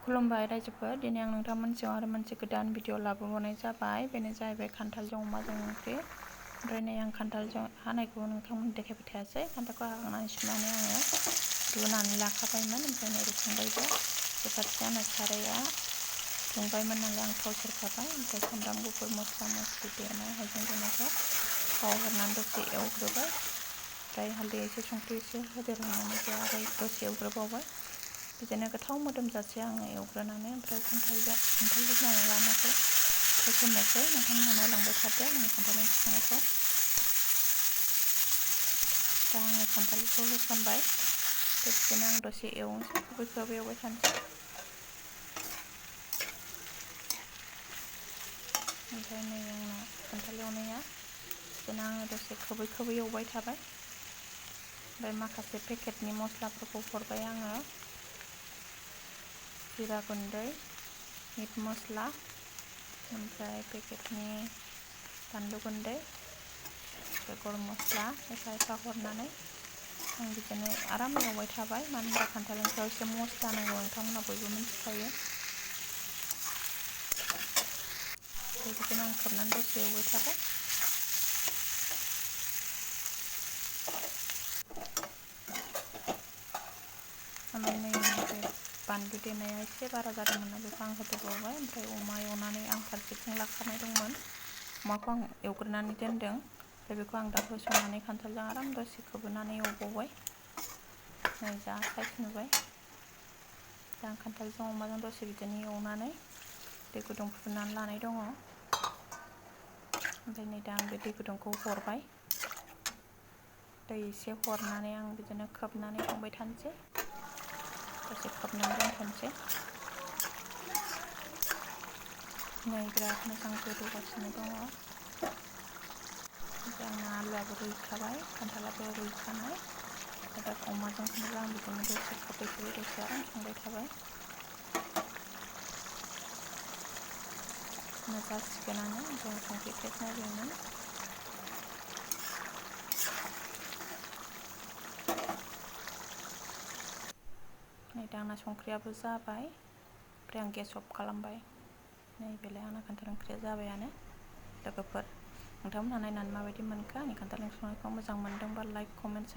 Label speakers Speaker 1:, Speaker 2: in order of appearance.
Speaker 1: खुलुमबाय रायजोफोर, दिनै आं नोंथांमोनजों आरो मोनसे गोदान भिडिअ लाबोबावनाय जाबाय। बेनो जाहैबाय खान्थालजों अमाजों ओंख्रि। ओमफ्राय नै आं खान्थालजों हानायखौ नोंथांमोन देखायबाय थायासै। खान्थालखौ हाखांनानै सुनानै आङो रुनानै लाखाबायमोन। ओमफ्राय नै रुखांबायबो। बे फारसे आंना साराया दुंबायमोन नालाय आं थाव सेरखाबाय। ओमफ्राय सामब्राम गुफुर मस्ला मस्लि देनाय हाइजें देनायखौ थाव हरनानै दसे एवग्रोबाय। ओमफ्राय हालदै एसे संख्रि एसे होदेरनानै आरो दसे एवग्रोबावबाय। बिदिनो गोथाव मोदोमजासे आङो एवग्रोनानै ओमफ्राय खान्थाल रुनानै लानायखौ होसननोसै। नोंथांमोनहा नायलांबाय थादो आंनि खान्थाल ओंख्रि संनायखौ। दा आङो खान्थालखौ होसनबाय। बिदिनो आं दसे एवनोसै, खोबै एवबाय थानोसै। ओमफ्राय नै आंना खान्थाल एवनाया बिदिनो आङो दसे खोबै एवबाय थाबाय। ओमफ्राय माखासे पेकेटनि मस्लाफोरखौ हरबाय आङो। जिरा गुन्दै, मिट मस्ला, ओमफ्राय पेकेटनि बानलु गुन्दै, गरम मस्ला एफा हरनानै आं बिदिनो आराम एवबाय थाबाय। मानो होनबा खान्थाल ओंख्रियाव एसे मस्ला नांगौ, नोंथांमोनहा बयबो मिथिखायो। बिदिनो आं खोबनानै दसे एवबाय थाबाय। ओमफ्राय नै बे बानलु देनाया एसे बारा जादोंमोन ना, बेखौ आं होदेरबावबाय। ओमफ्राय अमा एवनानै आं फारसेथिं लाखानाय दंमोन, अमाखौ आं एवग्रोनानै दोनदों। ओमफ्राय बेखौ आं दा होसननानै खान्थालजों आराम दसे खोबनानै एवबावबाय। नै जा साइज नुबाय। दा आं खान्थालजों अमाजों दसे बिदिनो एवनानै दै गुदुं फुदुंनानै लानाय दङ। ओमफ्राय नै दा आं बे दै गुदुंखौ हरबाय। दै एसे हरनानै आं बिदिनो खोबनानै संबाय थानोसै। दसे खोबनानै दोनथ'नोसै। नै बिराद मोजां गोदौगासिनो दङ। ओमफ्राय आंना आलुआबो रुइखाबाय, खान्थालाबो रुइखानाय। दा अमाजों संनोब्ला आं बिदिनो दसे खोबै दसे आराम संबाय थाबाय। जासिगोनानो। ओमफ्राय आं संख्रि टेस्ट नायबायमोन। नै दा आंना संख्रियाबो जाबाय। ओमफ्राय आं गेस अफ खालामबाय। नै बेलाय आंना खान्थाल ओंख्रिया जाबायानो। लोगोफोर, नोंथांमोनहा नायनानै माबायदि मोनखो? आंनि खान्थाल ओंख्रि संनायखौ मोजां मोनदोंबा लाइक, कमेन्ट,